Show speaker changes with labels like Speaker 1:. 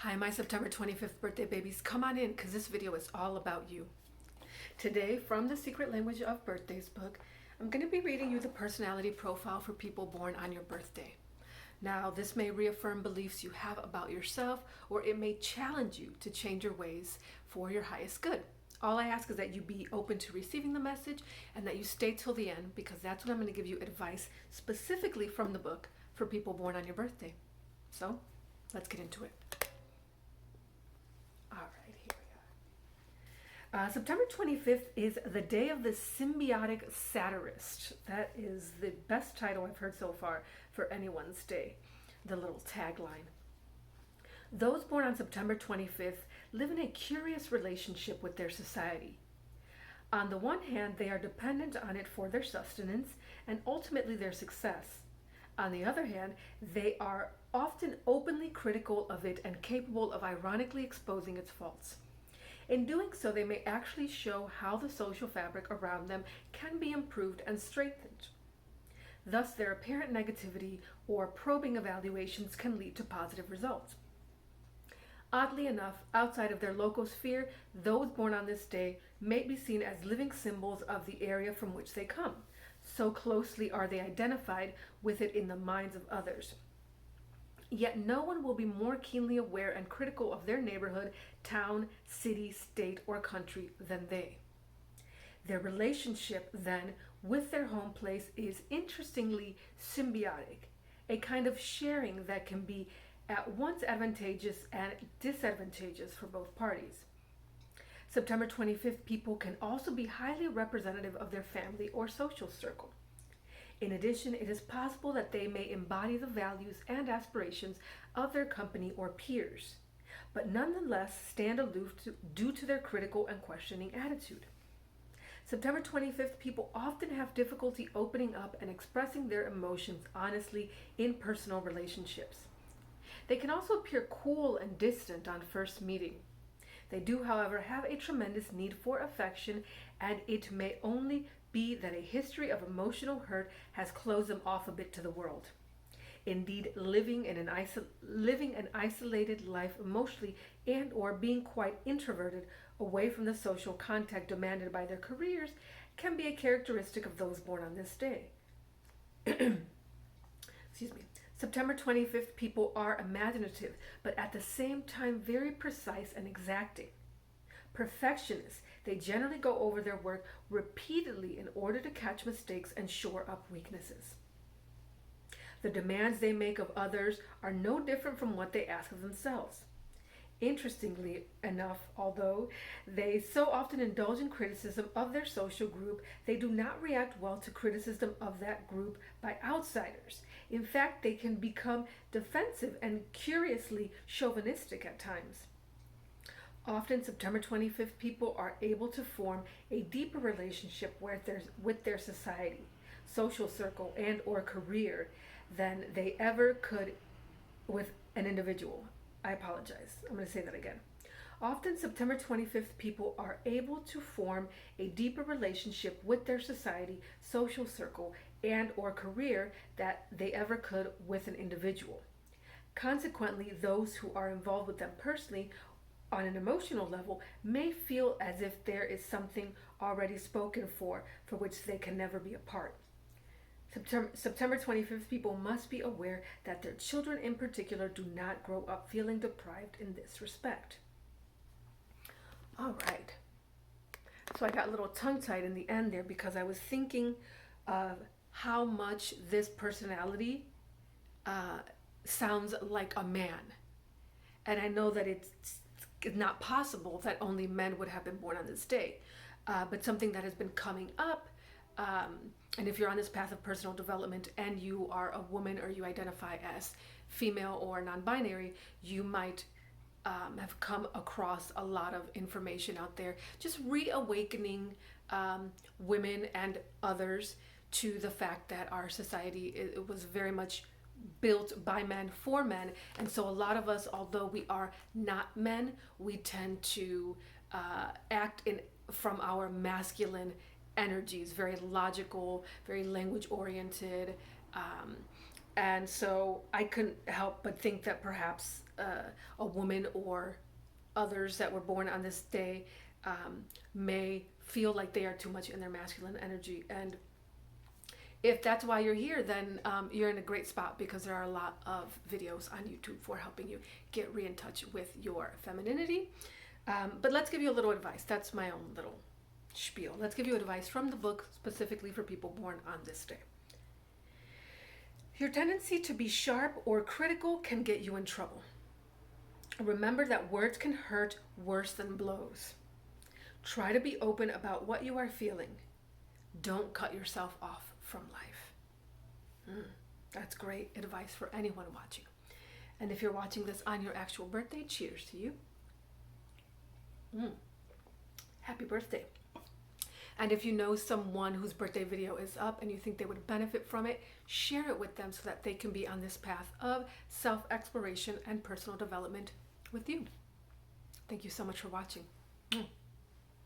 Speaker 1: Hi, my September 25th birthday babies. Come on in because this video is all about you. Today, from the Secret Language of Birthdays book, I'm going to be reading you the personality profile for people born on your birthday. Now, this may reaffirm beliefs you have about yourself, or it may challenge you to change your ways for your highest good. All I ask is that you be open to receiving the message and that you stay till the end, because that's when I'm going to give you advice specifically from the book for people born on your birthday. So, let's get into it. All right, here we are. September 25th is the day of the symbiotic satirist. That is the best title I've heard so far for anyone's day, the little tagline. Those born on September 25th live in a curious relationship with their society. On the one hand, they are dependent on it for their sustenance and ultimately their success. On the other hand, they are often openly critical of it and capable of ironically exposing its faults. In doing so, they may actually show how the social fabric around them can be improved and strengthened. Thus, their apparent negativity or probing evaluations can lead to positive results. Oddly enough, outside of their local sphere, those born on this day may be seen as living symbols of the area from which they come. So closely are they identified with it in the minds of others. Yet no one will be more keenly aware and critical of their neighborhood, town, city, state, or country than they. Their relationship, then, with their home place is interestingly symbiotic, a kind of sharing that can be at once advantageous and disadvantageous for both parties. September 25th people can also be highly representative of their family or social circle. In addition, it is possible that they may embody the values and aspirations of their company or peers, but nonetheless stand aloof due to their critical and questioning attitude. September 25th people often have difficulty opening up and expressing their emotions honestly in personal relationships. They can also appear cool and distant on first meeting. They do, however, have a tremendous need for affection, and it may only be that a history of emotional hurt has closed them off a bit to the world. Indeed, living an isolated life emotionally and or being quite introverted away from the social contact demanded by their careers can be a characteristic of those born on this day. Excuse me. September 25th people are imaginative, but at the same time very precise and exacting. Perfectionists, they generally go over their work repeatedly in order to catch mistakes and shore up weaknesses. The demands they make of others are no different from what they ask of themselves. Interestingly enough, although they so often indulge in criticism of their social group, they do not react well to criticism of that group by outsiders. In fact, they can become defensive and curiously chauvinistic at times. Often, September 25th people are able to form a deeper relationship with their society, social circle, and or career than they ever could with an individual. I apologize. I'm going to say that again. Often, September 25th people are able to form a deeper relationship with their society, social circle, and or career that they ever could with an individual. Consequently, those who are involved with them personally on an emotional level may feel as if there is something already spoken for which they can never be a part. September 25th people must be aware that their children in particular do not grow up feeling deprived in this respect. All right. So I got a little tongue-tied in the end there because I was thinking of how much this personality sounds like a man. And I know that it's not possible that only men would have been born on this day, but something that has been coming up, and if you're on this path of personal development and you are a woman or you identify as female or non-binary, you might have come across a lot of information out there, just reawakening women and others to the fact that our society it was very much built by men for men, and so a lot of us, although we are not men, we tend to act from our masculine energies, very logical, very language oriented, and so I couldn't help but think that perhaps a woman or others that were born on this day may feel like they are too much in their masculine energy. And if that's why you're here, then you're in a great spot, because there are a lot of videos on YouTube for helping you get in touch with your femininity. But let's give you a little advice. That's my own little spiel. Let's give you advice from the book specifically for people born on this day. Your tendency to be sharp or critical can get you in trouble. Remember that words can hurt worse than blows. Try to be open about what you are feeling. Don't cut yourself off from life. That's great advice for anyone watching. And if you're watching this on your actual birthday, cheers to you. Happy birthday. And if you know someone whose birthday video is up and you think they would benefit from it, share it with them so that they can be on this path of self-exploration and personal development with you. Thank you so much for watching.